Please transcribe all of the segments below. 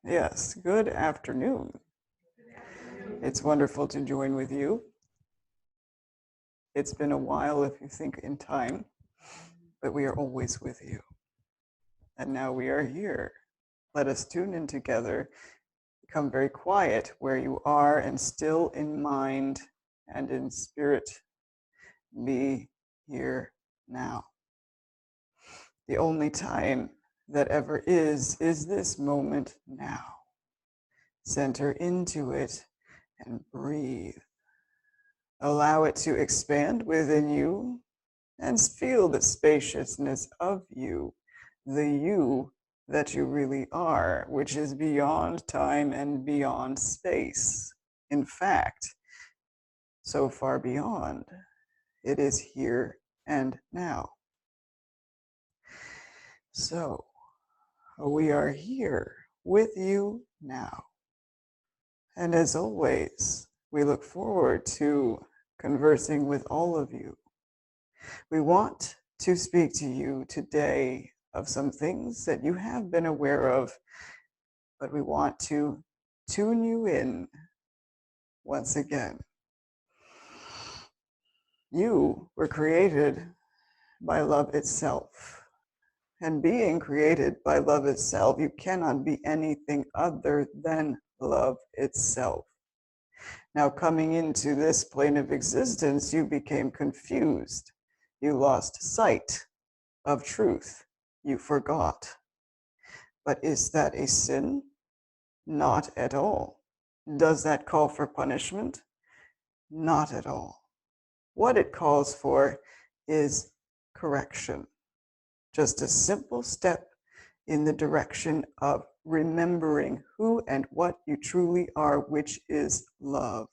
Yes, good afternoon. It's wonderful to join with you. It's been a while if you think in time, but we are always with you. And now we are here. Let us tune in together, become very quiet where you are and still in mind and in spirit. Be here now. The only time that ever is this moment now. Center into it and breathe. Allow it to expand within you and feel the spaciousness of you, the you that you really are, which is beyond time and beyond space. In fact, so far beyond, it is here and now. So, we are here with you now. And as always, we look forward to conversing with all of you. We want to speak to you today of some things that you have been aware of, but we want to tune you in once again. You were created by love itself. And being created by love itself, you cannot be anything other than love itself. Now, coming into this plane of existence, you became confused. You lost sight of truth. You forgot. But is that a sin? Not at all. Does that call for punishment? Not at all. What it calls for is correction. Just a simple step in the direction of remembering who and what you truly are, which is love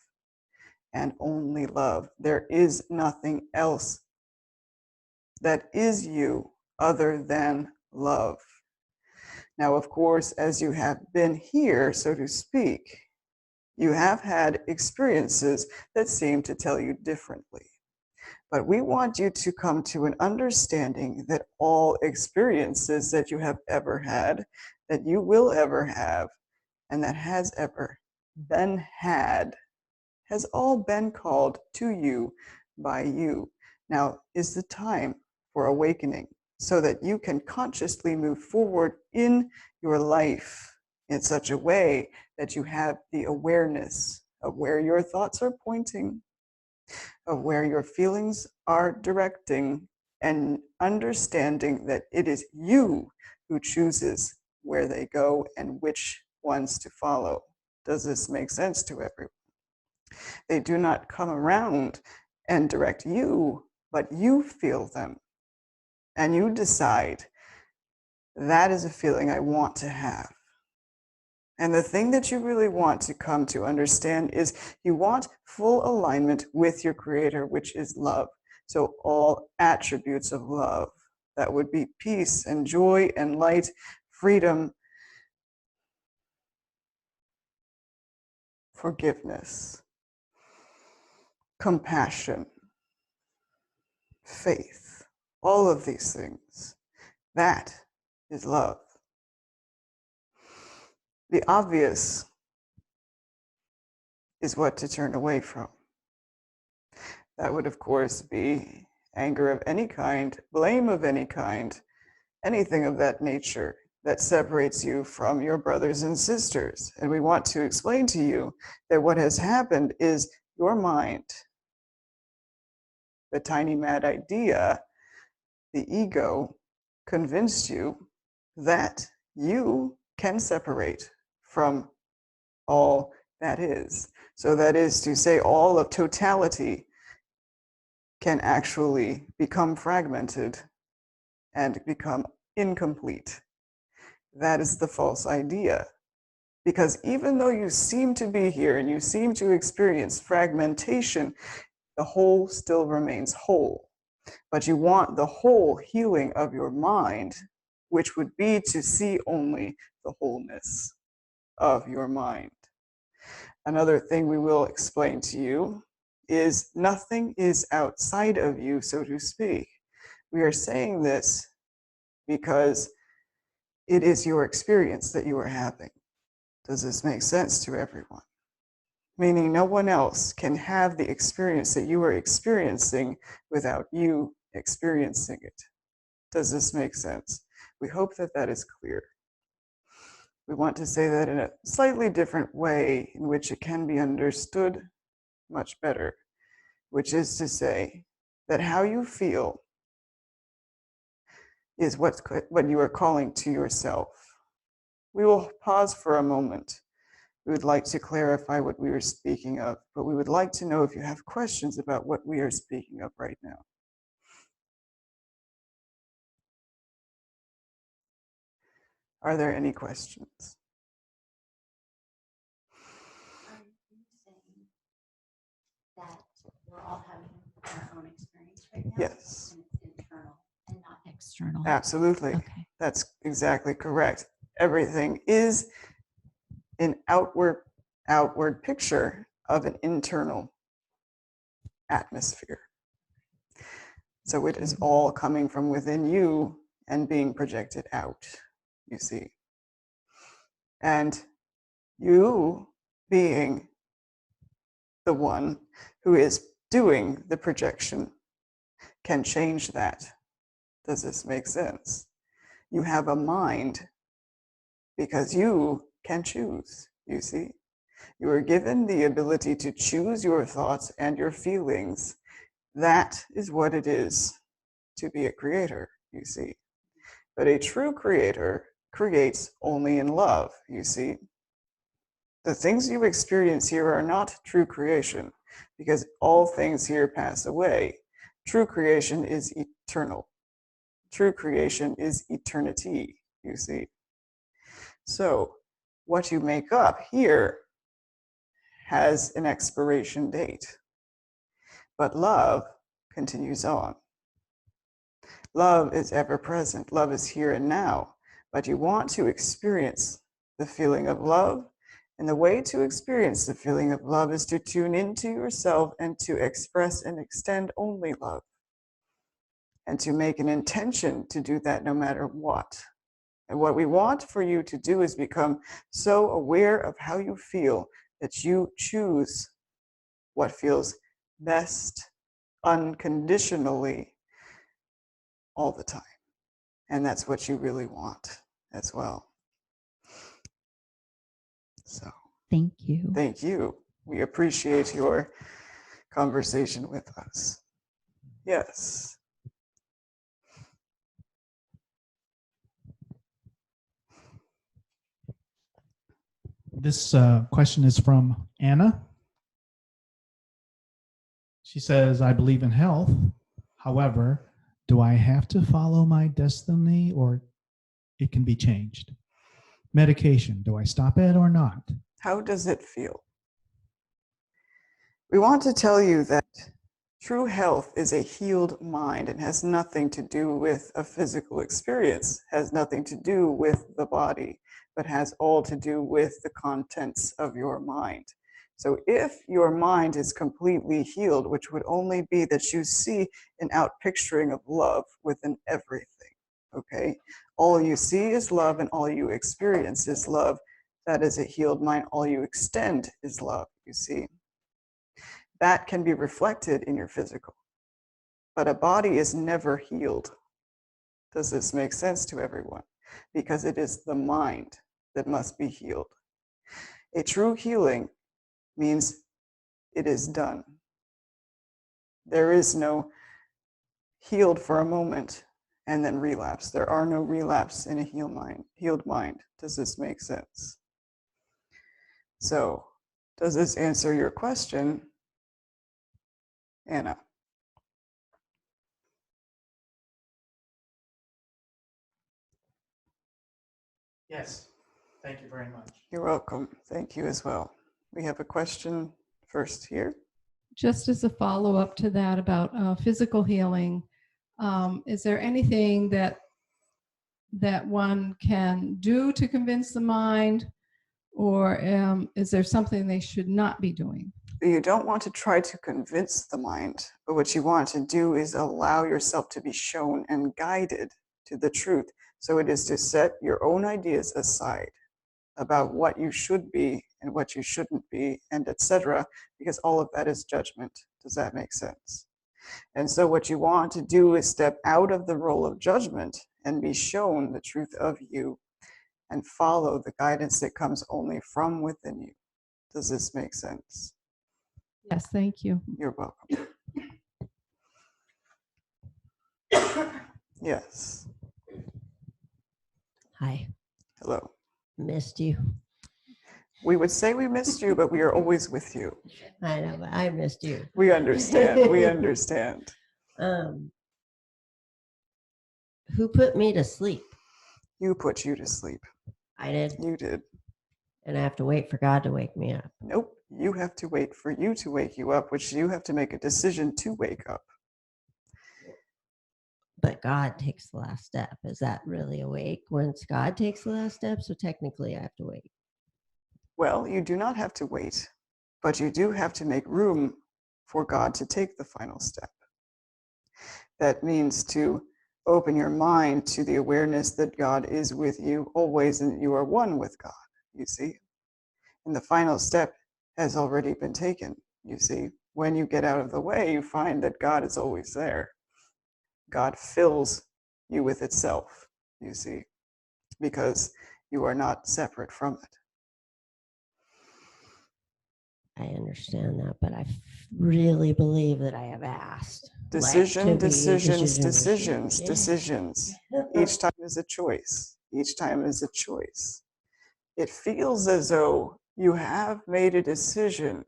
and only love. There is nothing else that is you other than love. Now, of course, as you have been here, so to speak, you have had experiences that seem to tell you differently. But we want you to come to an understanding that all experiences that you have ever had, that you will ever have, and that has ever been had, has all been called to you by you. Now is the time for awakening so that you can consciously move forward in your life in such a way that you have the awareness of where your thoughts are pointing, of where your feelings are directing, and understanding that it is you who chooses where they go and which ones to follow. Does this make sense to everyone? They do not come around and direct you, but you feel them. And you decide, that is a feeling I want to have. And the thing that you really want to come to understand is you want full alignment with your creator, which is love. So all attributes of love, that would be peace and joy and light, freedom, forgiveness, compassion, faith, all of these things. That is love. The obvious is what to turn away from. That would, of course, be anger of any kind, blame of any kind, anything of that nature that separates you from your brothers and sisters. And we want to explain to you that what has happened is your mind, the tiny mad idea, the ego, convinced you that you can separate from all that is. So that is to say, all of totality can actually become fragmented and become incomplete. That is the false idea. Because even though you seem to be here and you seem to experience fragmentation, the whole still remains whole. But you want the whole healing of your mind, which would be to see only the wholeness of your mind. Another thing we will explain to you is nothing is outside of you, so to speak. We are saying this because it is your experience that you are having. Does this make sense to everyone? Meaning no one else can have the experience that you are experiencing without you experiencing it. Does this make sense? We hope that that is clear. We want to say that in a slightly different way in which it can be understood much better, which is to say that how you feel is what you are calling to yourself. We will pause for a moment. We would like to clarify what we were speaking of, but we would like to know if you have questions about what we are speaking of right now. Are there any questions? Are you saying that we're all having our own experience right now? Yes. And it's internal and not external. Absolutely. Okay. That's exactly correct. Everything is an outward picture of an internal atmosphere. So it is all coming from within you and being projected out, you see. And you being the one who is doing the projection can change that. Does this make sense? You have a mind because you can choose, you see. You are given the ability to choose your thoughts and your feelings. That is what it is to be a creator, you see. But a true creator creates only in love, you see. The things you experience here are not true creation because all things here pass away. True creation is eternal. True creation is eternity, you see. So what you make up here has an expiration date, but love continues on. Love is ever present. Love is here and now, but you want to experience the feeling of love. And the way to experience the feeling of love is to tune into yourself and to express and extend only love. And to make an intention to do that no matter what. And what we want for you to do is become so aware of how you feel that you choose what feels best unconditionally all the time. And that's what you really want as well. So Thank you. thank you. We appreciate your conversation with us. Yes. This question is from Anna. She says, I believe in health. However, do I have to follow my destiny or it can be changed? Medication, do I stop it or not? How does it feel? We want to tell you that true health is a healed mind and has nothing to do with a physical experience, has nothing to do with the body, but has all to do with the contents of your mind. So if your mind is completely healed, which would only be that you see an outpicturing of love within everything, okay? All you see is love and all you experience is love. That is a healed mind. All you extend is love, you see. That can be reflected in your physical. But a body is never healed. Does this make sense to everyone? Because it is the mind that must be healed. A true healing means it is done. There is no healed for a moment and then relapse. There are no relapse in a healed mind. Does this make sense? So, does this answer your question, Anna? Yes. Thank you very much. You're welcome. Thank you as well. We have a question first here. Just as a follow-up to that about physical healing, is there anything that one can do to convince the mind, or is there something they should not be doing? You don't want to try to convince the mind, but what you want to do is allow yourself to be shown and guided to the truth. So it is to set your own ideas aside about what you should be and what you shouldn't be, and etc., because all of that is judgment. Does that make sense? And so what you want to do is step out of the role of judgment and be shown the truth of you and follow the guidance that comes only from within you. Does this make sense? Yes, thank you. You're welcome. Yes. Hi, Hello. missed you. We would say we missed you, but we are always with you. I know, but I missed you. We understand. We understand. Who put me to sleep? You put you to sleep. I did. You did. And I have to wait for God to wake me up. Nope. You have to wait for you to wake you up, which you have to make a decision to wake up. But God takes the last step. Is that really awake once God takes the last step? So technically I have to wait. Well, you do not have to wait, but you do have to make room for God to take the final step. That means to open your mind to the awareness that God is with you always and you are one with God, you see. And the final step has already been taken, you see. When you get out of the way, you find that God is always there. God fills you with itself, you see, because you are not separate from it. I understand that, but I really believe that I have asked. Decisions. Yeah. Each time is a choice. Each time is a choice. It feels as though you have made a decision,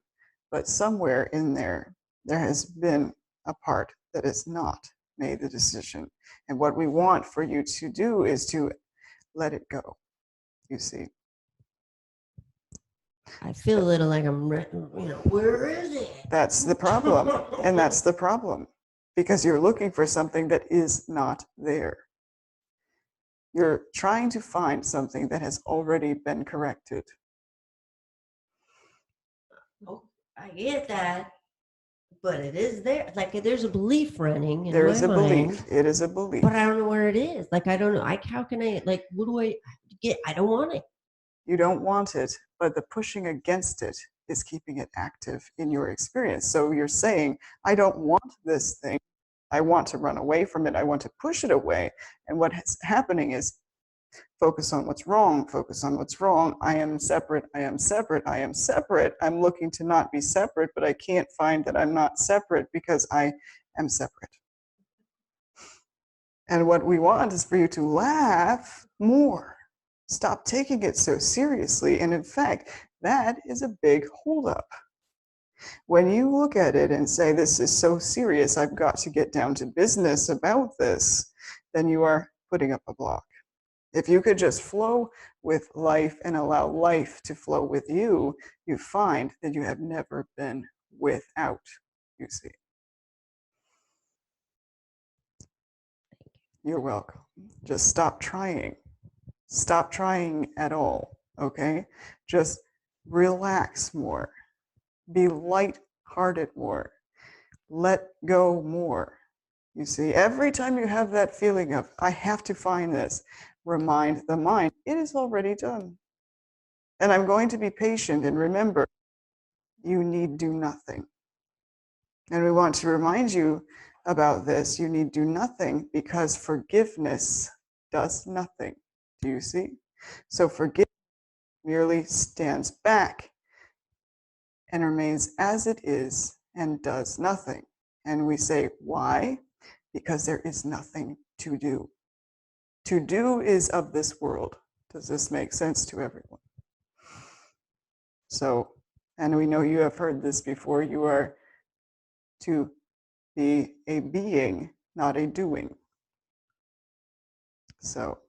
but somewhere in there has been a part that has not made the decision. And what we want for you to do is to let it go, you see. I feel a little like I'm, where is it? That's the problem. And that's the problem. Because you're looking for something that is not there. You're trying to find something that has already been corrected. Oh, I get that, but it is there. Like there's a belief running in There my is a mind, belief. It is a belief. but I don't know where it is. Like I don't know. How can I? Like, what do I get? I don't want it. You don't want it, but the pushing against it is keeping it active in your experience. So you're saying, I don't want this thing. I want to run away from it. I want to push it away. And what's happening is focus on what's wrong. Focus on what's wrong. I am separate. I am separate. I am separate. I'm looking to not be separate, but I can't find that I'm not separate because I am separate. And what we want is for you to laugh more. Stop taking it so seriously. And in fact, that is a big holdup. When you look at it and say, this is so serious, I've got to get down to business about this, then you are putting up a block. If you could just flow with life and allow life to flow with you, you find that you have never been without, you see. You're welcome. Just stop trying. Stop trying at all, okay? Just relax more. Be light-hearted more. Let go more. You see, every time you have that feeling of, I have to find this, remind the mind, it is already done. And I'm going to be patient and remember, you need do nothing. And we want to remind you about this. You need do nothing because forgiveness does nothing. Do you see? So forgiveness merely stands back and remains as it is and does nothing. And we say, why? Because there is nothing to do. To do is of this world. Does this make sense to everyone? So, and we know you have heard this before, you are to be a being, not a doing. So,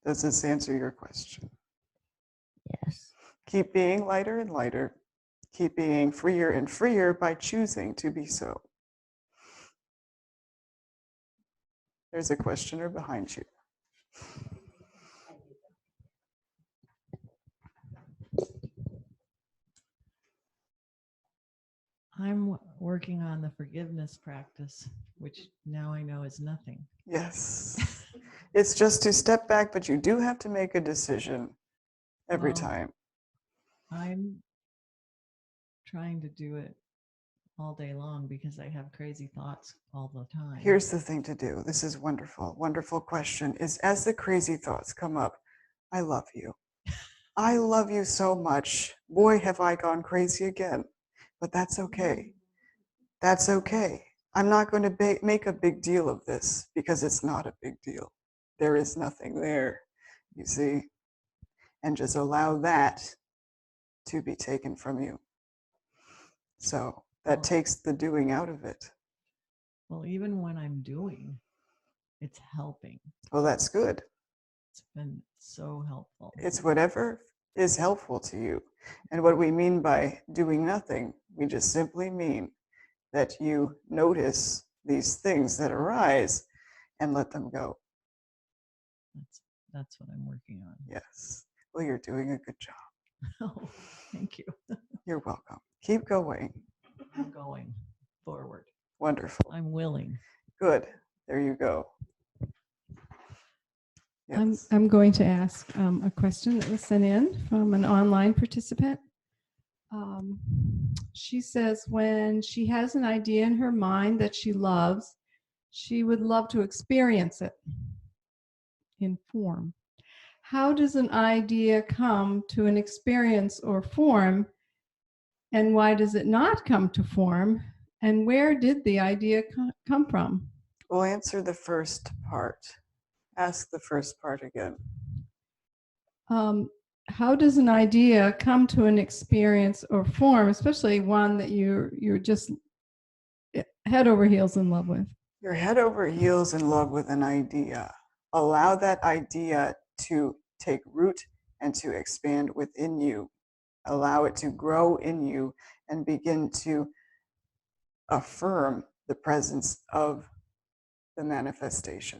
does this answer your question? Yes. Keep being lighter and lighter. Keep being freer and freer by choosing to be so. There's a questioner behind you. I'm working on the forgiveness practice, which now I know is nothing. Yes. It's just to step back, but you do have to make a decision. every Well, time. I'm trying to do it all day long because I have crazy thoughts all the time. Here's the thing to do. This is wonderful. Wonderful question is, as the crazy thoughts come up, I love you. I love you so much. Boy, have I gone crazy again. But that's okay. That's okay. I'm not going to make a big deal of this because it's not a big deal. There is nothing there, you see. And just allow that to be taken from you. So that Well- takes the doing out of it. Well, even when I'm doing, it's helping. Well, that's good. It's been so helpful. It's whatever is helpful to you. And what we mean by doing nothing, we just simply mean that you notice these things that arise and let them go. That's what I'm working on. Yes. Well, you're doing a good job. Oh, thank you. You're welcome. Keep going. I'm going forward. Wonderful. I'm willing. Good. There you go. Yes. I'm going to ask a question that was sent in from an online participant. She says when she has an idea in her mind that she loves, she would love to experience it in form. How does an idea come to an experience or form, and why does it not come to form? And where did the idea come from? We'll answer the first part. Ask the first part again. How does an idea come to an experience or form, especially one that you're just head over heels in love with? You're head over heels in love with an idea. Allow that idea to take root and to expand within you. Allow it to grow in you and begin to affirm the presence of the manifestation.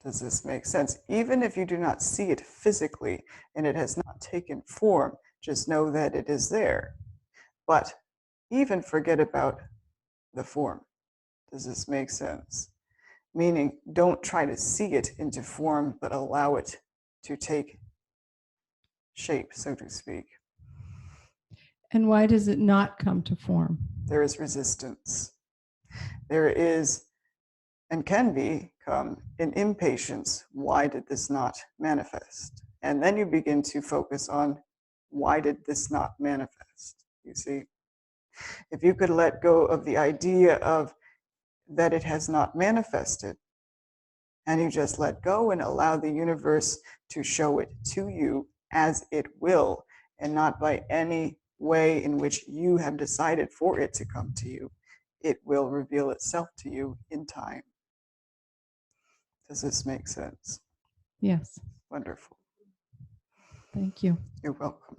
Does this make sense? Even if you do not see it physically and it has not taken form, just know that it is there. But even forget about the form. Does this make sense? Meaning, don't try to see it into form, but allow it to take shape, so to speak. And why does it not come to form? There is resistance. There is, and can become, an impatience. Why did this not manifest? And then you begin to focus on, why did this not manifest? You see, if you could let go of the idea of that it has not manifested, and you just let go and allow the universe to show it to you as it will, and not by any way in which you have decided for it to come to you, it will reveal itself to you in time. Does this make sense? Yes, Wonderful. thank you. You're welcome.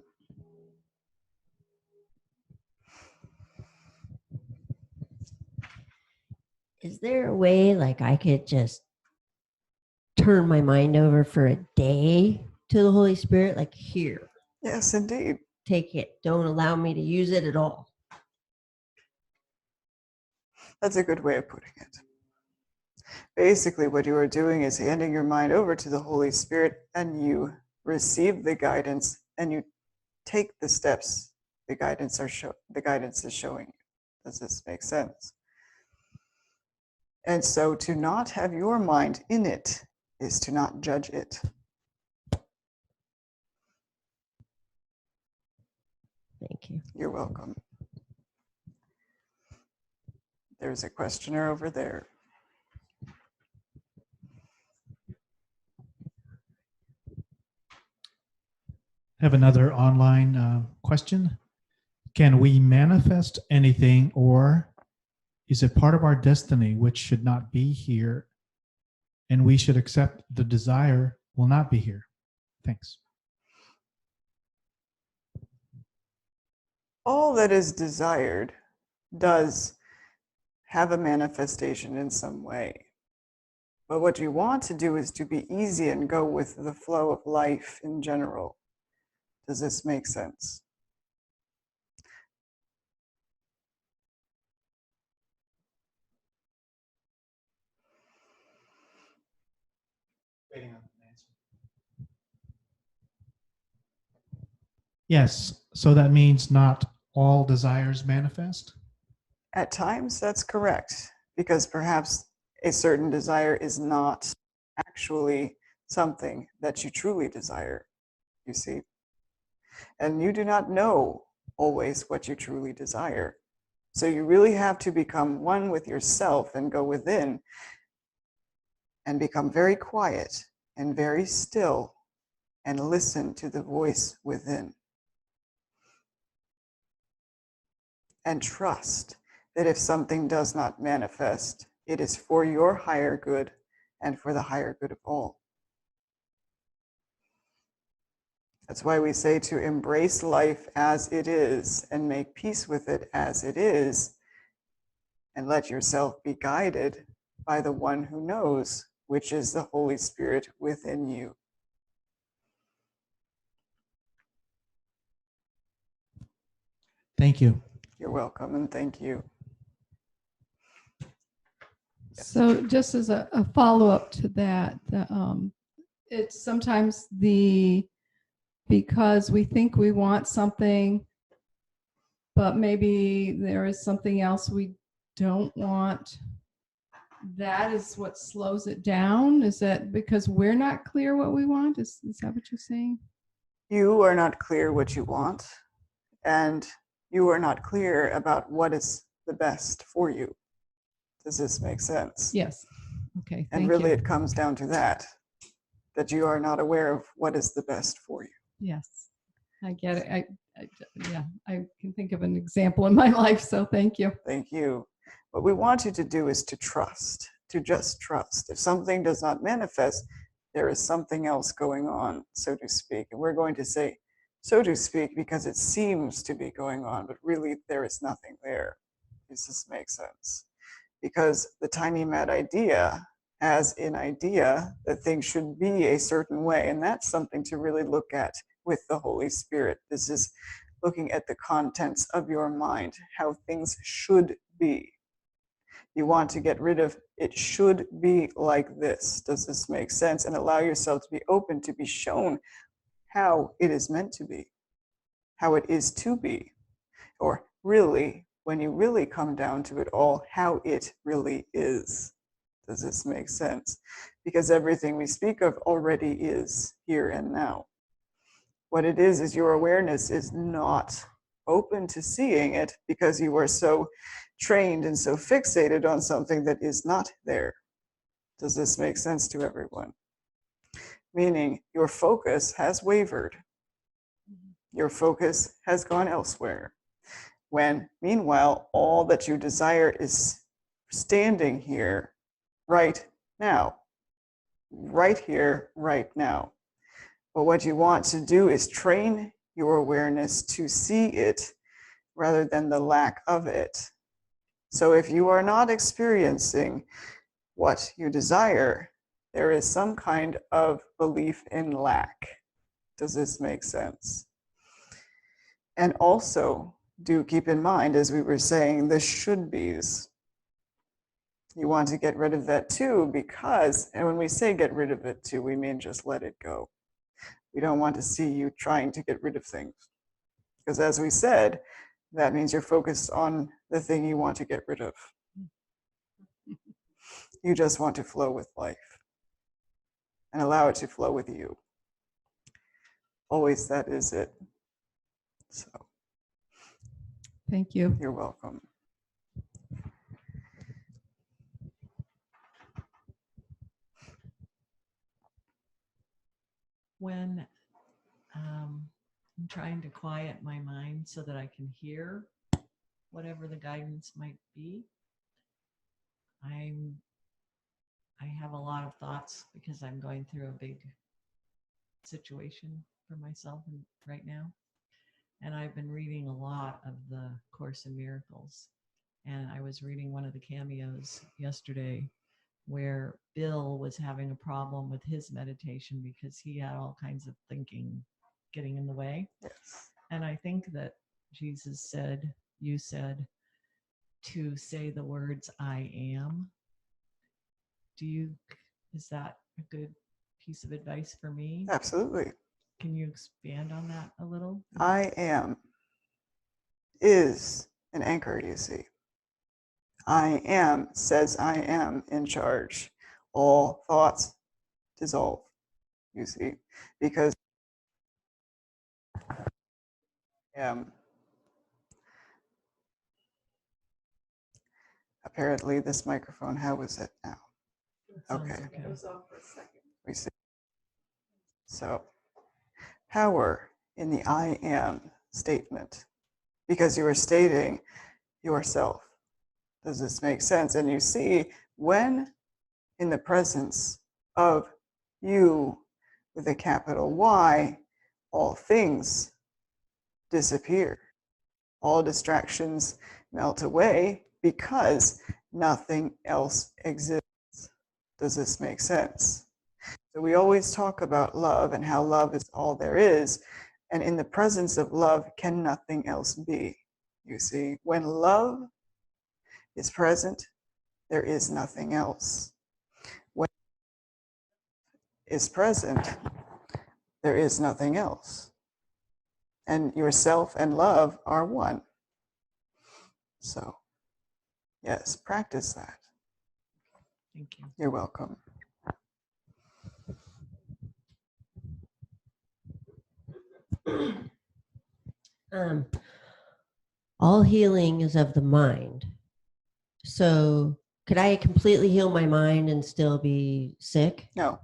Is there a way like I could just turn my mind over for a day to the Holy Spirit? Like, here, Yes, indeed. take it. Don't allow me to use it at all. That's a good way of putting it. Basically, what you are doing is handing your mind over to the Holy Spirit, and you receive the guidance and you take the steps the guidance is showing you. Does this make sense? And so to not have your mind in it is to not judge it. Thank you. You're welcome. There's a questioner over there. Have another online question. Can we manifest anything, or is it part of our destiny which should not be here, and we should accept the desire will not be here? Thanks. All that is desired does have a manifestation in some way. But what you want to do is to be easy and go with the flow of life in general. Does this make sense? Waiting on an answer. Yes. So that means not all desires manifest? At times, that's correct, because perhaps a certain desire is not actually something that you truly desire, you see. And you do not know always what you truly desire. So you really have to become one with yourself and go within and become very quiet and very still and listen to the voice within. And trust that if something does not manifest, it is for your higher good and for the higher good of all. That's why we say to embrace life as it is and make peace with it as it is, and let yourself be guided by the one who knows, which is the Holy Spirit within you. Thank you. You're welcome, and thank you. So just as a follow-up to that, it's sometimes because we think we want something, but maybe there is something else we don't want. That is what slows it down. Is that because we're not clear what we want? Is that what you're saying? You are not clear what you want, and you are not clear about what is the best for you. Does this make sense? Yes. Okay. And Thank really, you. it comes down to that you are not aware of what is the best for you. Yes, I get it. Yeah, I can think of an example in my life. So thank you. Thank you. What we want you to do is to trust, to just trust. If something does not manifest, there is something else going on, so to speak. And we're going to say, so to speak, because it seems to be going on, but really there is nothing there. Does this make sense? Because the tiny mad idea as an idea that things should be a certain way, and that's something to really look at with the Holy Spirit. This is looking at the contents of your mind, how things should be. You want to get rid of it should be like this. Does this make sense? And allow yourself to be open to be shown how it is meant to be, how it is to be, or really, when you really come down to it all, how it really is. Does this make sense? Because everything we speak of already is here and now. What it is your awareness is not open to seeing it because you are so trained and so fixated on something that is not there. Does this make sense to everyone? Meaning your focus has wavered. Your focus has gone elsewhere. When, meanwhile, all that you desire is standing here right now. Right here, right now. But what you want to do is train your awareness to see it rather than the lack of it. So if you are not experiencing what you desire, there is some kind of belief in lack. Does this make sense? And also, do keep in mind, as we were saying, the should be's. You want to get rid of that too, because, and when we say get rid of it too, we mean just let it go. We don't want to see you trying to get rid of things. Because as we said, that means you're focused on the thing you want to get rid of. You just want to flow with life and allow it to flow with you. Always that is it. So Thank you. you're welcome. When I'm trying to quiet my mind so that I can hear whatever the guidance might be, I have a lot of thoughts because I'm going through a big situation for myself right now. And I've been reading a lot of the Course in Miracles. And I was reading one of the cameos yesterday where Bill was having a problem with his meditation because he had all kinds of thinking getting in the way. Yes. And I think that Jesus said, you said, to say the words I am. Is that a good piece of advice for me? Absolutely. Can you expand on that a little? I am is an anchor, you see. I am says I am in charge. All thoughts dissolve, you see, because I am. Apparently, this microphone, how is it now? Sounds Okay. okay. We see. So, power in the I am statement, because you are stating yourself. Does this make sense? And you see, when in the presence of you with a capital Y, all things disappear. All distractions melt away because nothing else exists. Does this make sense? So we always talk about love and how love is all there is. And in the presence of love, can nothing else be? You see, when love is present, there is nothing else. When is present, there is nothing else. And yourself and love are one. So, yes, practice that. Thank you. You're welcome. All healing is of the mind. So could I completely heal my mind and still be sick? No,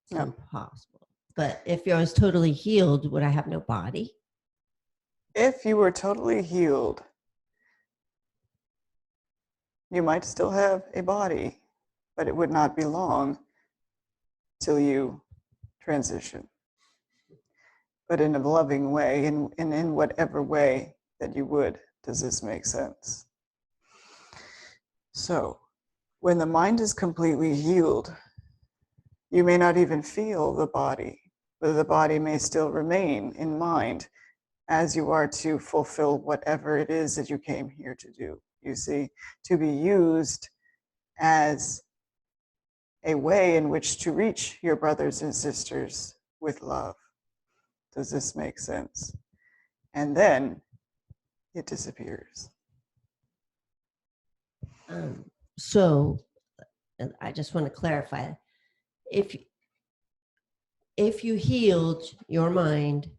It's No. impossible. But if I was totally healed, would I have no body? if you were totally healed, you might still have a body, but it would not be long till you transition. But in a loving way, and in whatever way that you would. Does this make sense? So, when the mind is completely healed, you may not even feel the body, but the body may still remain in mind as you are to fulfill whatever it is that you came here to do. You see, to be used as a way in which to reach your brothers and sisters with love. Does this make sense? And then it disappears. So and I just want to clarify, if you healed your mind,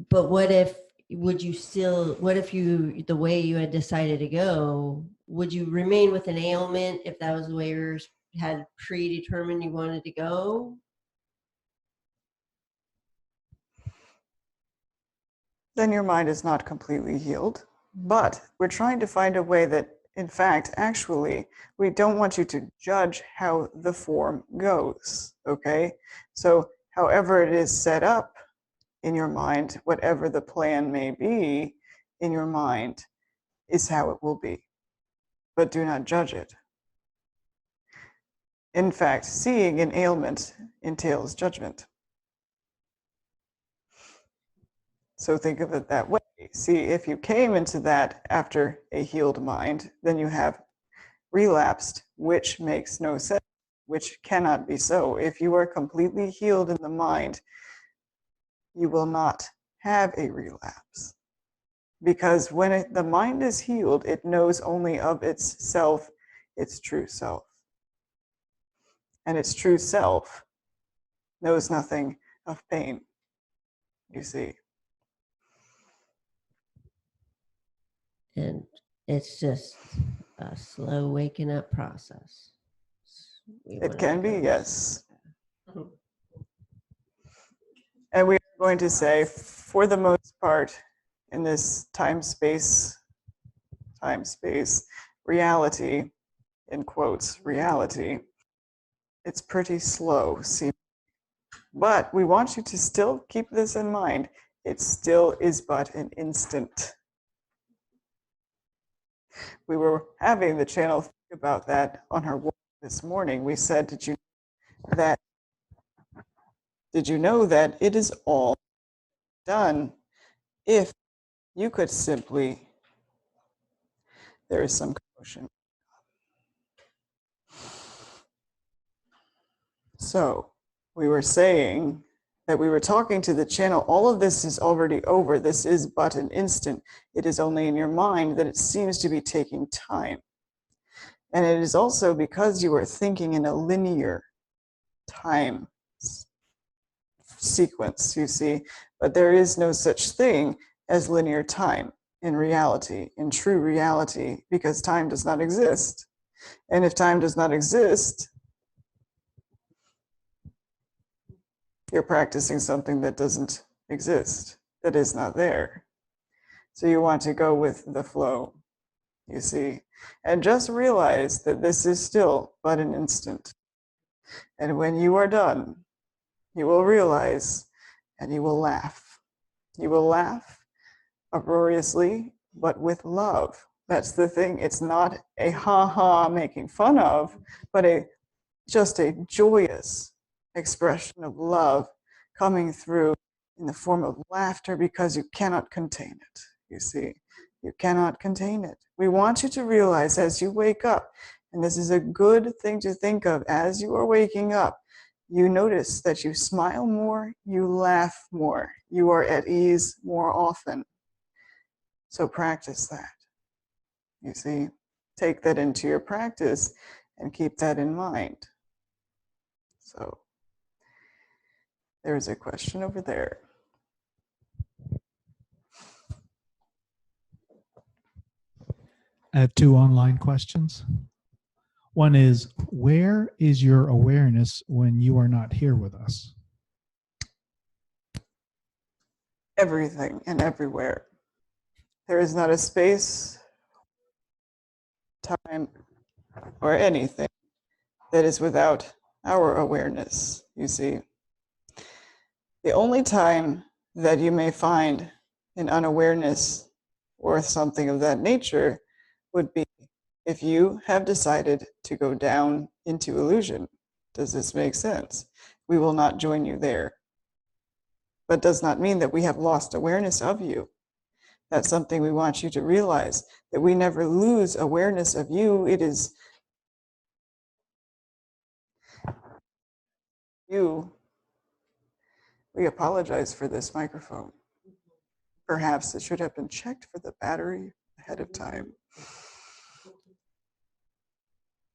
but what if you the way you had decided to go, would you remain with an ailment if that was the way you had predetermined you wanted to go? Then your mind is not completely healed. But we're trying to find a way that, in fact, actually, we don't want you to judge how the form goes, okay? So however it is set up in your mind, whatever the plan may be in your mind, is how it will be. But do not judge it. In fact, seeing an ailment entails judgment. So think of it that way. See, if you came into that after a healed mind, then you have relapsed, which makes no sense, which cannot be so. If you are completely healed in the mind, you will not have a relapse. Because when the mind is healed, it knows only of itself, its true self. And its true self knows nothing of pain, you see. And it's just a slow waking up process. It can be, yes. And we are going to say, for the most part, in this time-space reality, in quotes, reality, it's pretty slow. See, but we want you to still keep this in mind. It still is but an instant. We were having the channel think about that on her walk this morning. We said, did you know that it is all done if you could simply, there is some commotion. So we were saying that we were talking to the channel. All of this is already over. This is but an instant. It is only in your mind that it seems to be taking time. And it is also because you are thinking in a linear time sequence, you see. But there is no such thing as linear time in reality, in true reality, because time does not exist. And if time does not exist, you're practicing something that doesn't exist, that is not there. So you want to go with the flow, you see, and just realize that this is still but an instant. And when you are done, you will realize and you will laugh. You will laugh uproariously, but with love. That's the thing. It's not a ha-ha making fun of, but just a joyous expression of love coming through in the form of laughter, because you cannot contain it. You see, you cannot contain it. We want you to realize as you wake up, and this is a good thing to think of as you are waking up, you notice that you smile more, you laugh more, you are at ease more often. So practice that. You see, take that into your practice and keep that in mind. So there's a question over there. I have two online questions. One is, where is your awareness when you are not here with us? Everything and everywhere. There is not a space, time, or anything that is without our awareness, you see. The only time that you may find an unawareness or something of that nature would be if you have decided to go down into illusion. Does this make sense? We will not join you there. But does not mean that we have lost awareness of you. That's something we want you to realize, that we never lose awareness of you. It is you. We apologize for this microphone. Perhaps it should have been checked for the battery ahead of time.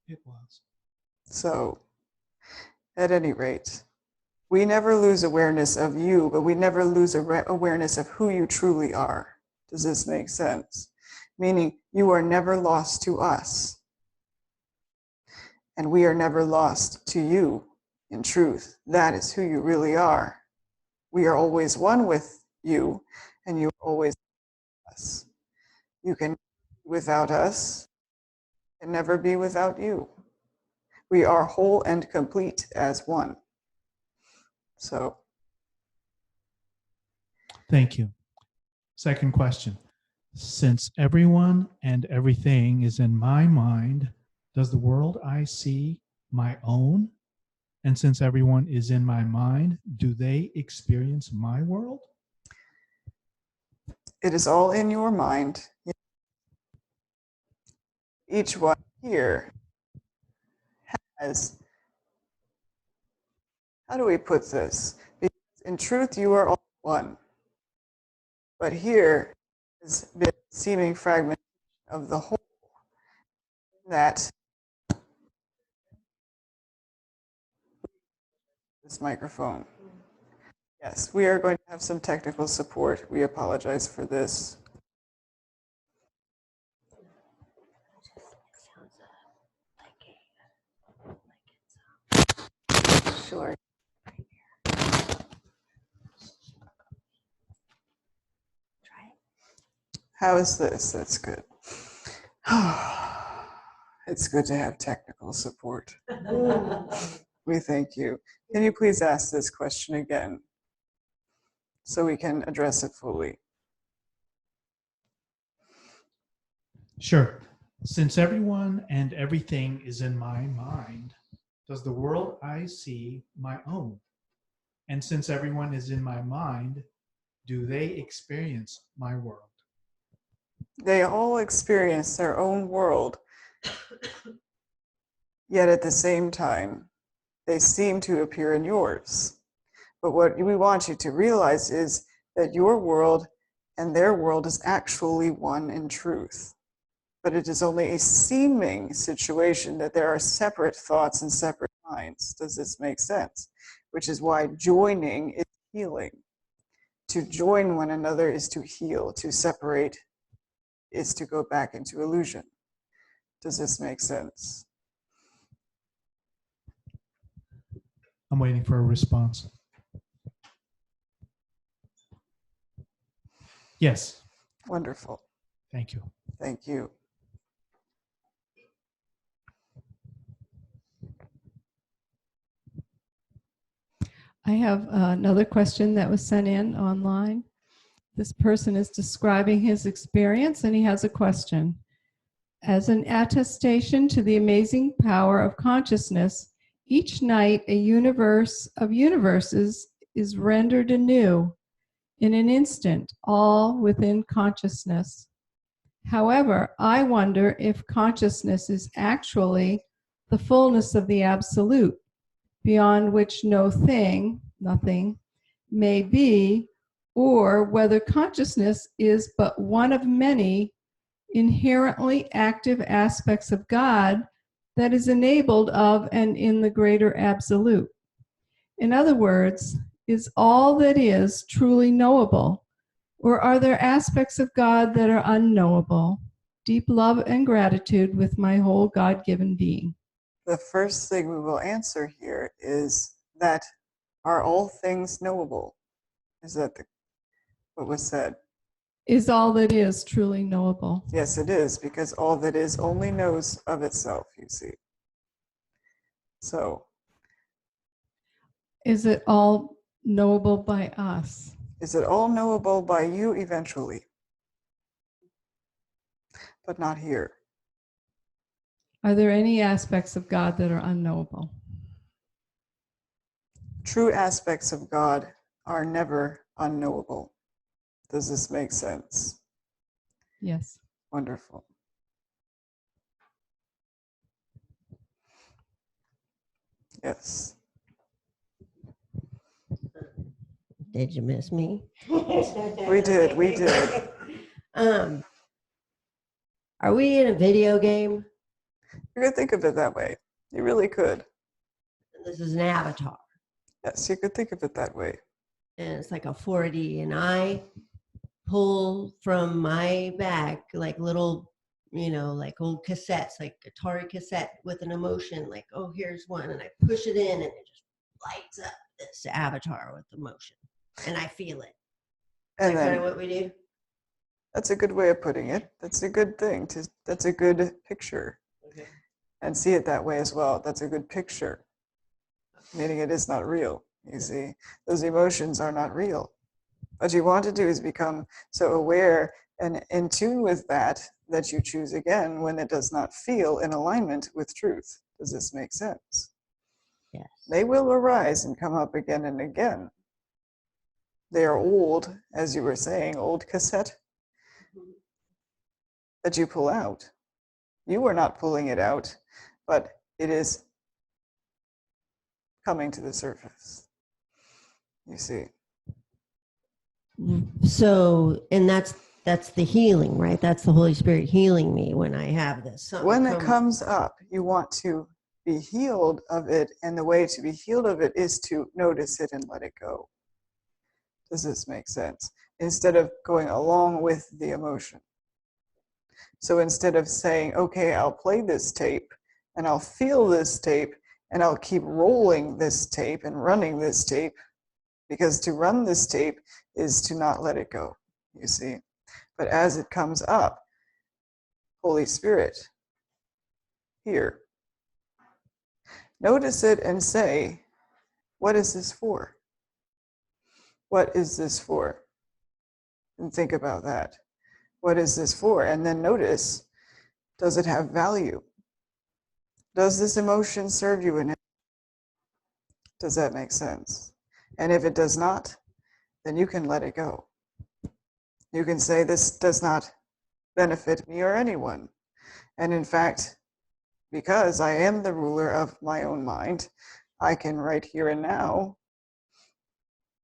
It was. So, at any rate, we never lose awareness of you, but we never lose awareness of who you truly are. Does this make sense? Meaning, you are never lost to us. And we are never lost to you, in truth. That is who you really are. We are always one with you, and you are always with us. You can be without us, and never be without you. We are whole and complete as one. So. Thank you. Second question. Since everyone and everything is in my mind, does the world I see my own? And since everyone is in my mind, do they experience my world? It is all in your mind. Each one here has, how do we put this? Because in truth, you are all one. But here has been seeming fragment of the whole that this microphone. Yes, we are going to have some technical support. We apologize for this. Sure. How is this? That's good. It's good to have technical support. We thank you. Can you please ask this question again so we can address it fully? Sure. Since everyone and everything is in my mind, does the world I see my own? And since everyone is in my mind, do they experience my world? They all experience their own world, yet at the same time, they seem to appear in yours. But what we want you to realize is that your world and their world is actually one in truth. But it is only a seeming situation that there are separate thoughts and separate minds. Does this make sense? Which is why joining is healing. To join one another is to heal. To separate is to go back into illusion. Does this make sense? I'm waiting for a response. Yes. Wonderful. Thank you. Thank you. I have another question that was sent in online. This person is describing his experience and he has a question. As an attestation to the amazing power of consciousness, each night a universe of universes is rendered anew in an instant, all within consciousness. However, I wonder if consciousness is actually the fullness of the absolute, beyond which no thing, nothing, may be, or whether consciousness is but one of many inherently active aspects of God that is enabled of and in the greater absolute. In other words, is all that is truly knowable, or are there aspects of God that are unknowable? Deep love and gratitude with my whole God-given being. The first thing we will answer here is that are all things knowable? Is that what was said? Is all that is truly knowable? Yes, it is, because all that is only knows of itself, you see. So, Is it all knowable by us? is it all knowable by you eventually? But not here. Are there any aspects of God that are unknowable? True aspects of God are never unknowable. Does this make sense? Yes. Wonderful. Yes. Did you miss me? We did. We did. Are we in a video game? You could think of it that way. You really could. This is an avatar, Yes, you could think of it that way. and it's like a 4D, and I pull from my bag like little, like old cassettes, like Atari cassette with an emotion, like, oh, here's one, and I push it in, and it just lights up this avatar with emotion, and I feel it. And Is that kind then of what we do? that's a good way of putting it. That's a good thing. That's a good picture. Okay. And see it that way as well. That's a good picture. Meaning it is not real. You see, those emotions are not real. What you want to do is become so aware and in tune with that you choose again when it does not feel in alignment with truth. Does this make sense? Yes. They will arise and come up again and again. They are old, as you were saying, old cassette that you pull out. You are not pulling it out, but it is coming to the surface. You see. So, and that's the healing, right? That's the Holy Spirit healing me when I have this. Something When it comes up, you want to be healed of it, and the way to be healed of it is to notice it and let it go. Does this make sense? Instead of going along with the emotion. So instead of saying, okay, I'll play this tape, and I'll feel this tape, and I'll keep rolling this tape and running this tape, because to run this tape is to not let it go, you see. But as it comes up, Holy Spirit, here, notice it and say, what is this for? What is this for? And think about that. What is this for? And then notice, does it have value? Does this emotion serve you in it? Does that make sense? And if it does not, then you can let it go. You can say, this does not benefit me or anyone. And in fact, because I am the ruler of my own mind, I can right here and now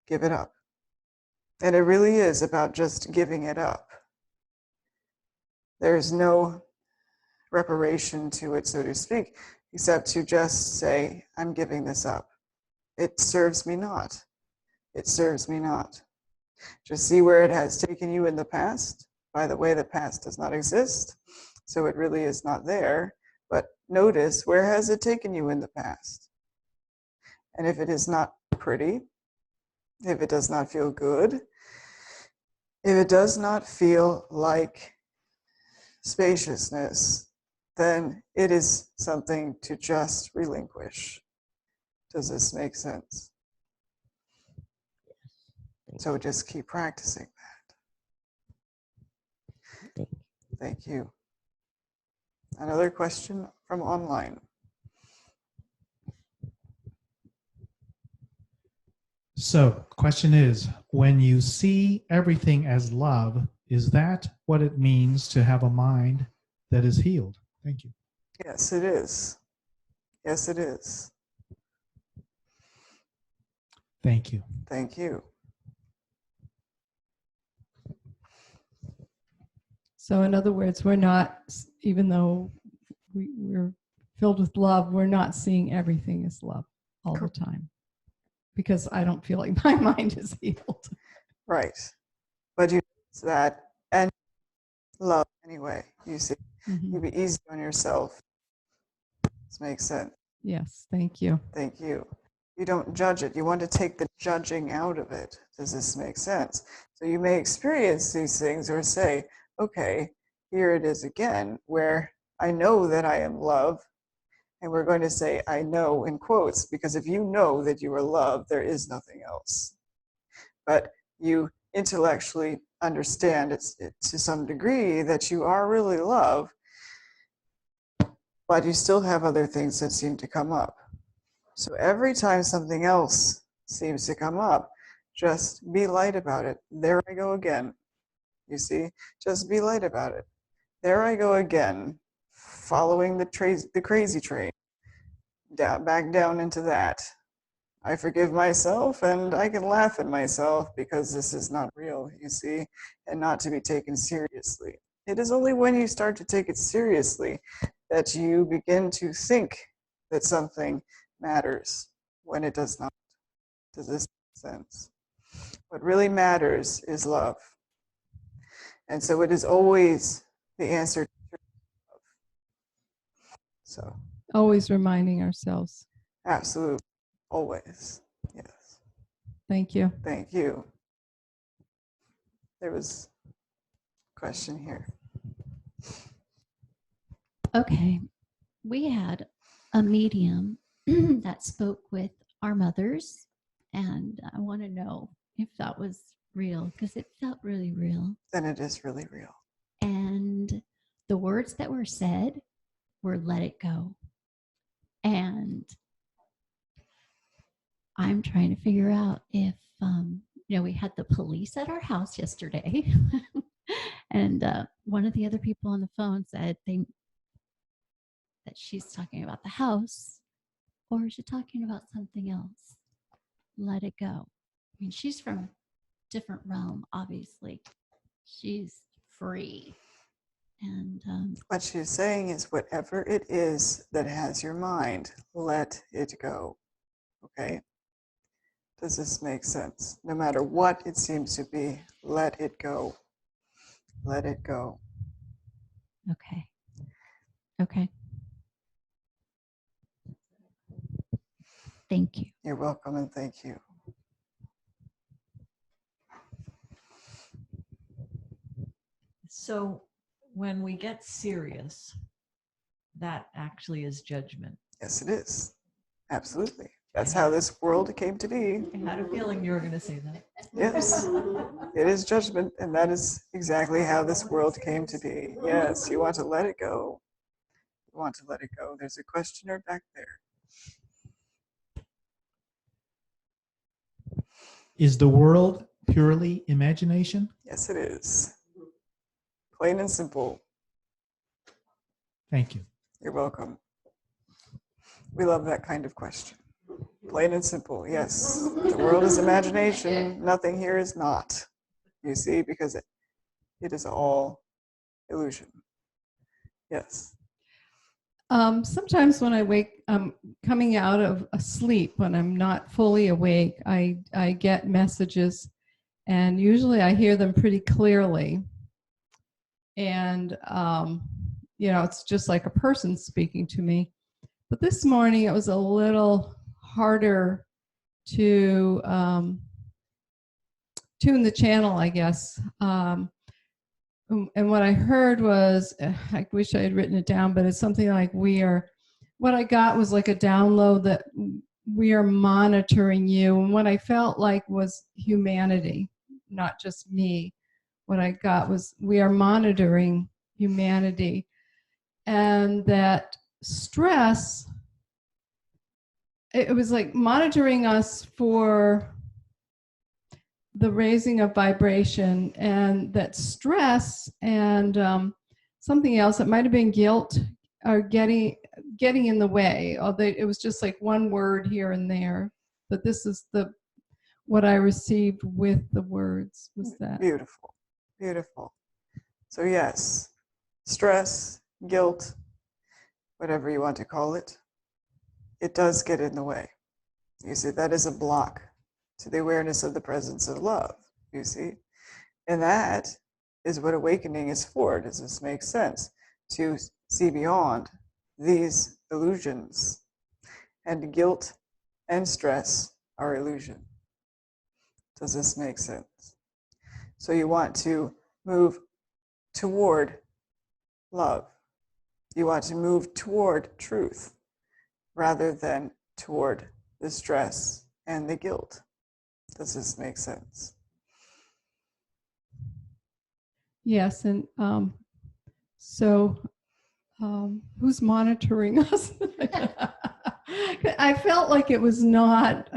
give it up. And it really is about just giving it up. There's no reparation to it, so to speak, except to just say, I'm giving this up. It serves me not. It serves me not. Just see where it has taken you in the past. By the way, the past does not exist, so it really is not there. But notice, where has it taken you in the past? And if it is not pretty, if it does not feel good, if it does not feel like spaciousness, then it is something to just relinquish. Does this make sense? So just keep practicing that. Thank you. Another question from online. So, question is, when you see everything as love, is that what it means to have a mind that is healed? Thank you. Yes, it is. Yes, it is. Thank you. Thank you. So in other words, we're not, even though we're filled with love, we're not seeing everything as love all the time. Because I don't feel like my mind is healed. Right. But you notice that and love anyway. You see, you be easy on yourself. This makes sense. Yes, thank you. Thank you. You don't judge it. You want to take the judging out of it. Does this make sense? So you may experience these things or say, okay, here it is again, where I know that I am love. And we're going to say, I know in quotes, because if you know that you are love, there is nothing else. But you intellectually understand it to some degree that you are really love, but you still have other things that seem to come up. So every time something else seems to come up, just be light about it. There I go again. You see, just be light about it. There I go again, following the crazy train, back down into that. I forgive myself and I can laugh at myself because this is not real, you see, and not to be taken seriously. It is only when you start to take it seriously that you begin to think that something matters when it does not. Does this make sense? What really matters is love. And so it is always the answer to love. So, Always reminding ourselves. absolutely, always. Yes. Thank you. Thank you. There was a question here. Okay. We had a medium that spoke with our mothers, and I want to know if that was real because it felt really real. Then it is really real. And the words that were said were let it go. And I'm trying to figure out if, we had the police at our house yesterday. And one of the other people on the phone said that she's talking about the house, or is she talking about something else? Let it go. I mean, she's from a different realm, obviously. She's free. And What she's saying is whatever it is that has your mind, let it go. Okay? Does this make sense? No matter what it seems to be, let it go. Let it go. okay. Okay. Thank you. You're welcome and thank you. So when we get serious, that actually is judgment. Yes, it is. Absolutely. That's how this world came to be. I had a feeling you were going to say that. Yes, it is judgment, and that is exactly how this world came to be. Yes, you want to let it go. You want to let it go. There's a questioner back there. Is the world purely imagination? Yes, it is. Plain and simple. Thank you. You're welcome. We love that kind of question. Plain and simple, yes. The world is imagination. Nothing here is not. You see, because it is all illusion. Yes. Sometimes when I wake, coming out of a sleep, when I'm not fully awake, I get messages, and usually I hear them pretty clearly. And, it's just like a person speaking to me. But this morning it was a little harder to tune the channel, I guess. And what I heard was, I wish I had written it down, but it's something like what I got was like a download that we are monitoring you. And what I felt like was humanity, not just me. What I got was we are monitoring humanity, and that stress, it was like monitoring us for the raising of vibration, and that stress and something else that might have been guilt are getting in the way. Although it was just like one word here and there, but this is what I received with the words was that. Beautiful. Beautiful. So yes, stress, guilt, whatever you want to call it, it does get in the way. You see, that is a block to the awareness of the presence of love, you see. And that is what awakening is for. Does this make sense? To see beyond these illusions. And guilt and stress are illusion. Does this make sense? So you want to move toward love. You want to move toward truth rather than toward the stress and the guilt. Does this make sense? Yes, and so who's monitoring us? I felt like it was not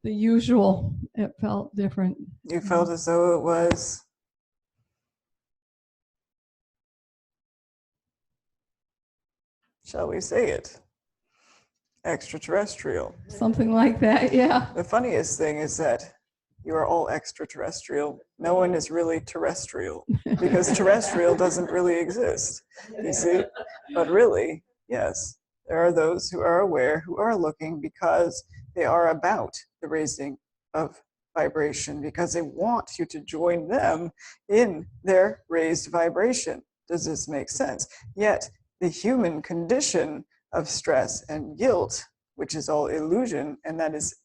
the usual. It felt different. You felt as though it was shall we say it, extraterrestrial. Something like that, yeah. The funniest thing is that you are all extraterrestrial. No one is really terrestrial because terrestrial doesn't really exist, you see? But really, yes, there are those who are aware, who are looking because they are about the raising of vibration, because they want you to join them in their raised vibration. Does this make sense? Yet, the human condition of stress and guilt, which is all illusion, and that is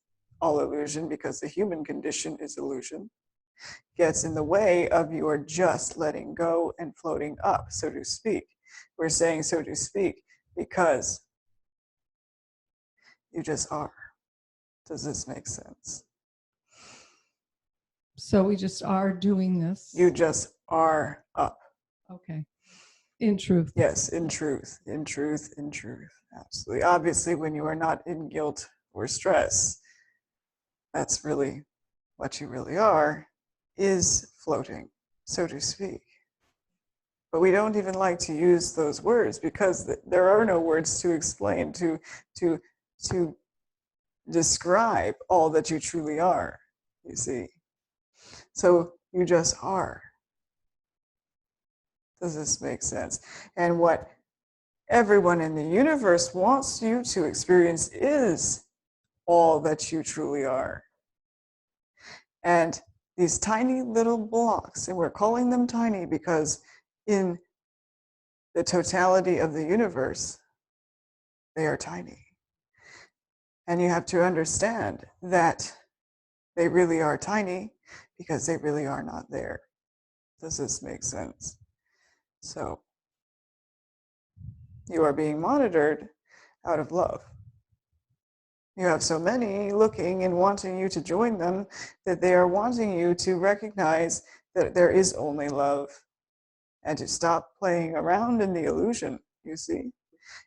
all illusion because the human condition is illusion, gets in the way of your just letting go and floating up, so to speak. We're saying so to speak because you just are. Does this make sense? So we just are doing this. You just are up. Okay. In truth. Yes, in truth, in truth, in truth. Absolutely. Obviously, when you are not in guilt or stress, that's really what you really are, is floating, so to speak. But we don't even like to use those words because there are no words to explain, to describe all that you truly are, you see. So you just are. Does this make sense? And what everyone in the universe wants you to experience is all that you truly are. And these tiny little blocks, and we're calling them tiny because in the totality of the universe, they are tiny. And you have to understand that they really are tiny because they really are not there. Does this make sense? So you are being monitored out of love. You have so many looking and wanting you to join them that they are wanting you to recognize that there is only love and to stop playing around in the illusion, you see.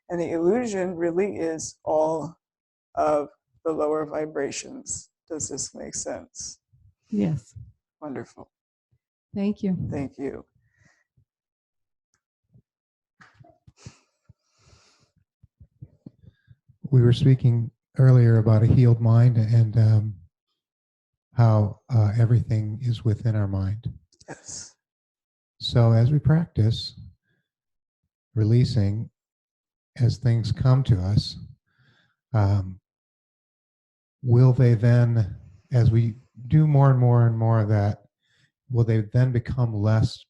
And the illusion really is all of the lower vibrations. Does this make sense? Yes. Wonderful. Thank you. Thank you. We were speaking earlier about a healed mind and how everything is within our mind. Yes. So as we practice releasing, as things come to us, will they then, as we do more and more and more of that, will they then become less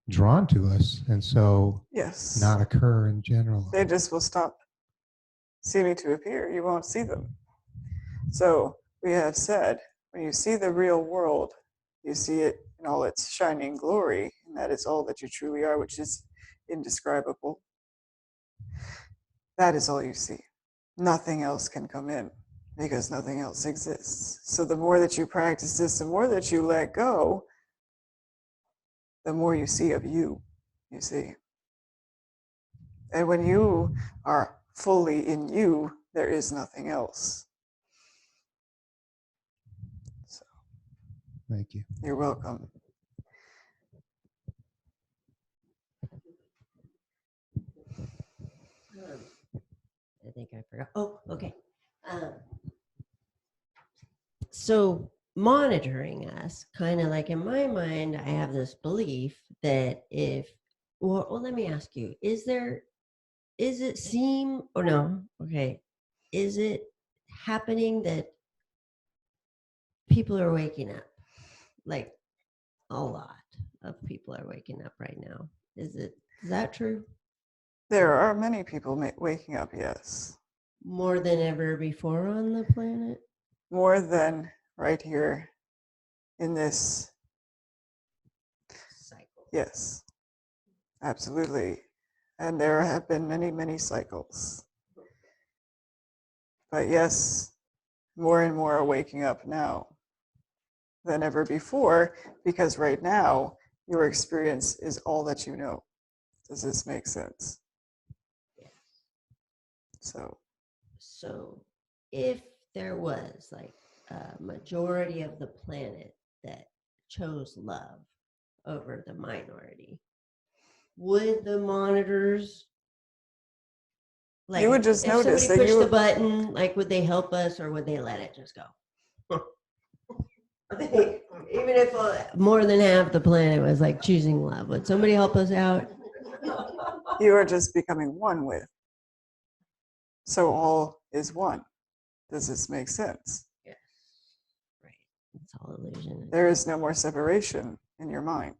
drawn to us and so Yes. not occur in general? They just will stop seeming to appear. You won't see them. So we have said, when you see the real world, you see it in all its shining glory, and that is all that you truly are, which is indescribable. That is all you see. Nothing else can come in because nothing else exists. So the more that you practice this, the more that you let go, the more you see of you, you see. And when you are fully in you, there is nothing else. So Thank you. you're welcome. I think I forgot. Oh, okay. So monitoring us, kind of like in my mind, I have this belief that if, well, let me ask you, is it seem, or no, okay, is it happening that people are waking up? Like a lot of people are waking up right now. Is that true? There are many people waking up, yes. More than ever before on the planet? More than right here in this. Cycle. Yes, absolutely. And there have been many, many cycles. But yes, more and more are waking up now than ever before, because right now your experience is all that you know. Does this make sense? Yes. So If there was like a majority of the planet that chose love over the minority, would the monitors, like, you would just if notice somebody that pushed the you, button, like, would they help us or would they let it just go? Even if more than half the planet was like choosing love, would somebody help us out? you are just becoming one with. So all is one. Does this make sense? Yes. Right. It's all illusion. There is no more separation in your mind.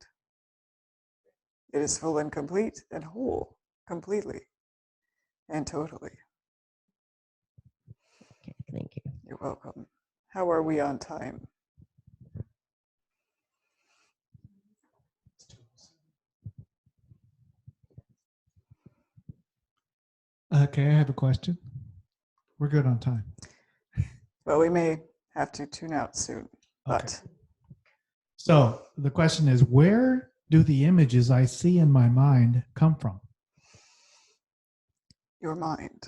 It is full and complete and whole, completely and totally. Okay, thank you. You're welcome. How are we on time? Okay, I have a question. We're good on time. Well, we may have to tune out soon, but Okay. So the question is, where do the images I see in my mind come from? your mind.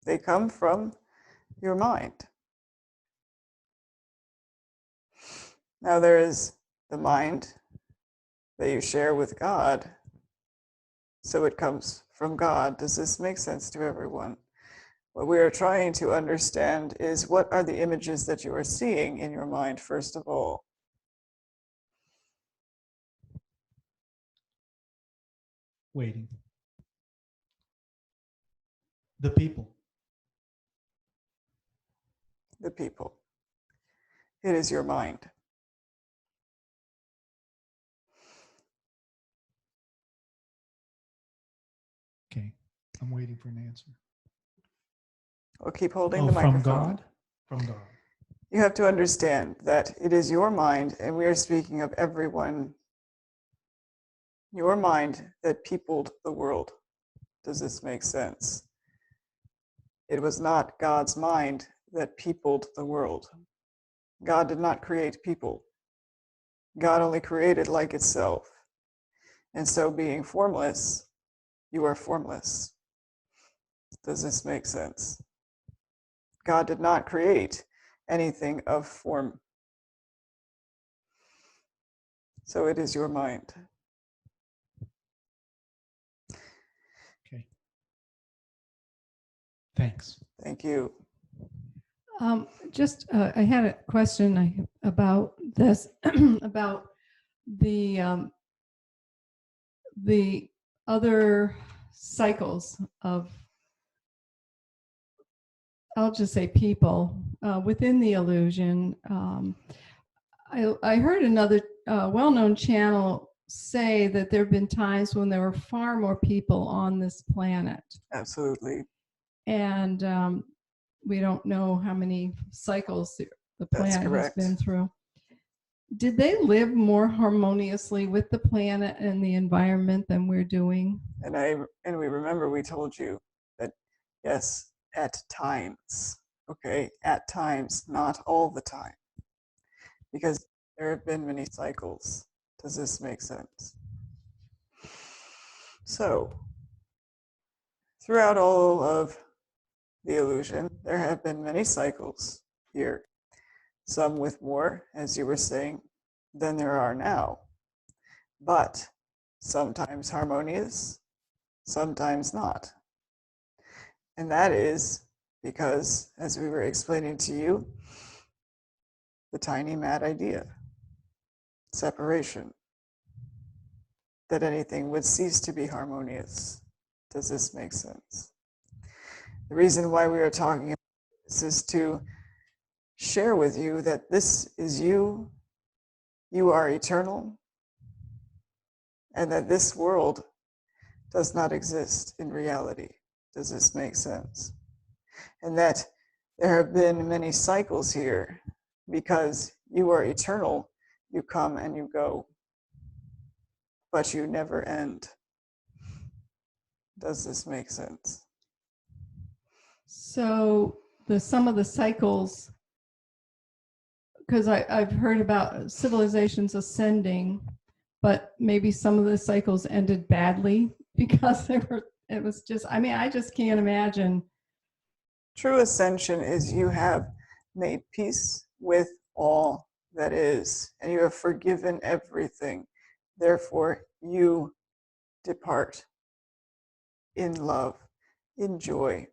They come from your mind. Now, there is the mind that you share with God. So it comes from God. Does this make sense to everyone? What we are trying to understand is, what are the images that you are seeing in your mind, first of all? Waiting. The people. The people. It is your mind. Okay, I'm waiting for an answer. I'll keep holding Oh, the from microphone. God? From God. You have to understand that it is your mind, and we are speaking of everyone, your mind that peopled the world. Does this make sense? It was not God's mind that peopled the world. God did not create people. God only created like itself. And so, being formless, you are formless. Does this make sense? God did not create anything of form. So it is your mind. Okay. Thanks. Thank you. I had a question about this, about the other cycles of, I'll just say people within the illusion. I heard another well-known channel say that there have been times when there were far more people on this planet, Absolutely. and we don't know how many cycles the That's planet has correct. been through. Did they live more harmoniously with the planet and the environment than we're doing? And we remember we told you that, yes, at times, okay, at times, not all the time, because there have been many cycles. Does this make sense? So, throughout all of the illusion, there have been many cycles here, some with more, as you were saying, than there are now, but sometimes harmonious, sometimes not. And that is because, as we were explaining to you, the tiny mad idea, separation, that anything would cease to be harmonious. Does this make sense? The reason why we are talking about this is to share with you that this is you, you are eternal, and that this world does not exist in reality. Does this make sense? And that there have been many cycles here because you are eternal, you come and you go, but you never end. Does this make sense? So some of the cycles, because I've heard about civilizations ascending, but maybe some of the cycles ended badly because it was just, I mean, I just can't imagine. True ascension is you have made peace with all that is, and you have forgiven everything. Therefore, you depart in love, in joy,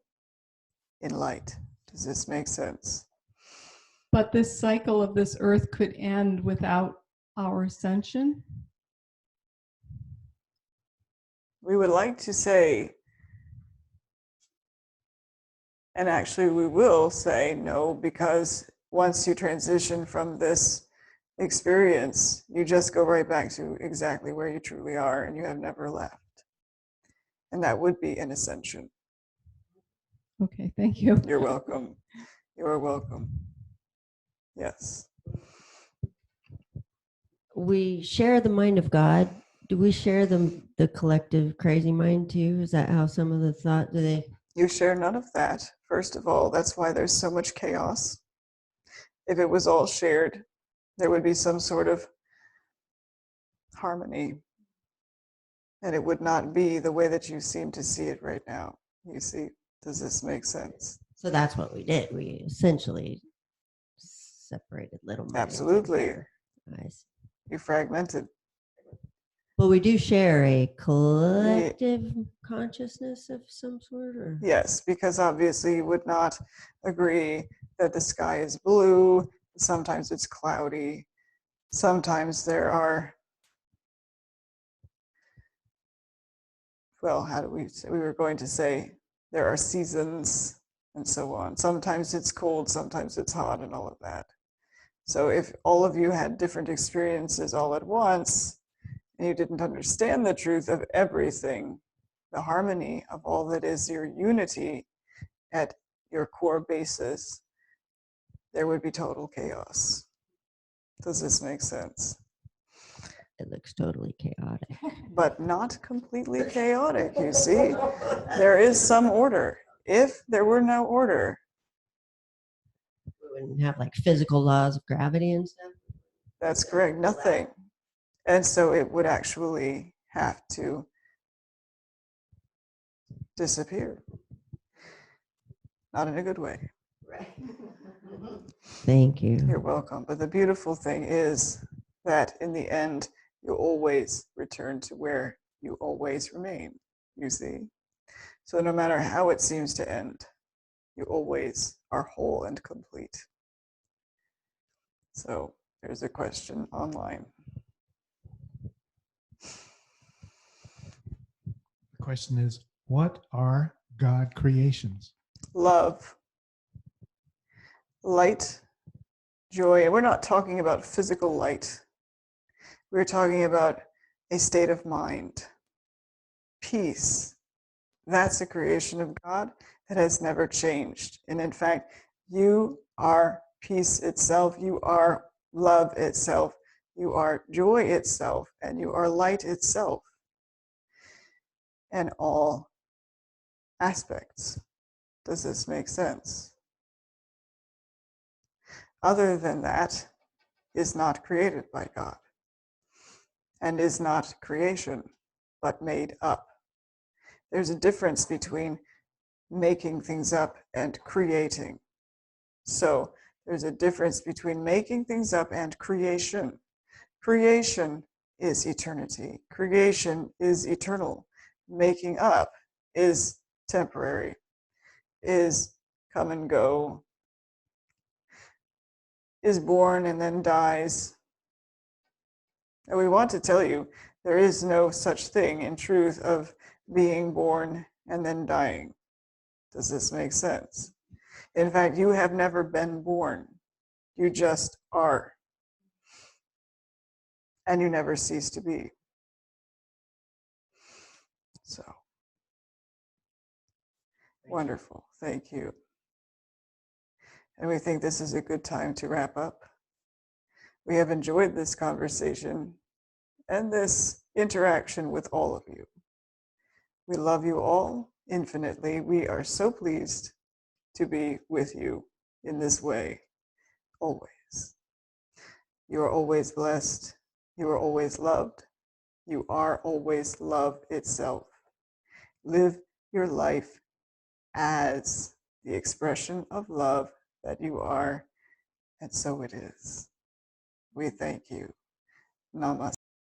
in light. Does this make sense? But this cycle of this earth could end without our ascension? We would like to say, and actually we will say no, because once you transition from this experience, you just go right back to exactly where you truly are and you have never left. And that would be an ascension. Okay, thank you. You're welcome. You are welcome. Yes. We share the mind of God. Do we share the collective crazy mind too? Is that how some of the thought, do they? You share none of that. First of all, that's why there's so much chaos. If it was all shared, there would be some sort of harmony. And it would not be the way that you seem to see it right now. You see, does this make sense? So that's what we did. We essentially separated little minds. Absolutely. There. I see. You fragmented. But we do share a collective consciousness of some sort, or? Yes, because obviously you would not agree that the sky is blue. Sometimes it's cloudy. Sometimes there are, well, how do we say? We were going to say there are seasons and so on. Sometimes it's cold, sometimes it's hot, and all of that. So if all of you had different experiences all at once, and you didn't understand the truth of everything, the harmony of all that is your unity at your core basis, there would be total chaos. Does this make sense? It looks totally chaotic. But not completely chaotic, you see. There is some order. If there were no order, We wouldn't have like physical laws of gravity and stuff. that's correct, nothing. And so it would actually have to disappear. Not in a good way. Right. Thank you. You're welcome. But the beautiful thing is that in the end, you always return to where you always remain, you see. So no matter how it seems to end, You always are whole and complete. So there's a question online. The question is, what are God creations? Love, light, joy. And we're not talking about physical light. We're talking about a state of mind, peace. That's a creation of God that has never changed. And in fact, you are peace itself. You are love itself. You are joy itself. And you are light itself. And all aspects. Does this make sense? Other than that is not created by God and is not creation, but made up. There's a difference between making things up and creating. So there's a difference between making things up and creation. Creation is eternity. Creation is eternal. Making up is temporary, is come and go, is born and then dies. And we want to tell you there is no such thing in truth of being born and then dying. Does this make sense? In fact, you have never been born. You just are. And you never cease to be. So, wonderful. Thank you. And we think this is a good time to wrap up. We have enjoyed this conversation and this interaction with all of you. We love you all infinitely. We are so pleased to be with you in this way, always. You are always blessed. You are always loved. You are always love itself. Live your life as the expression of love that you are, and so it is. We thank you. Namaste.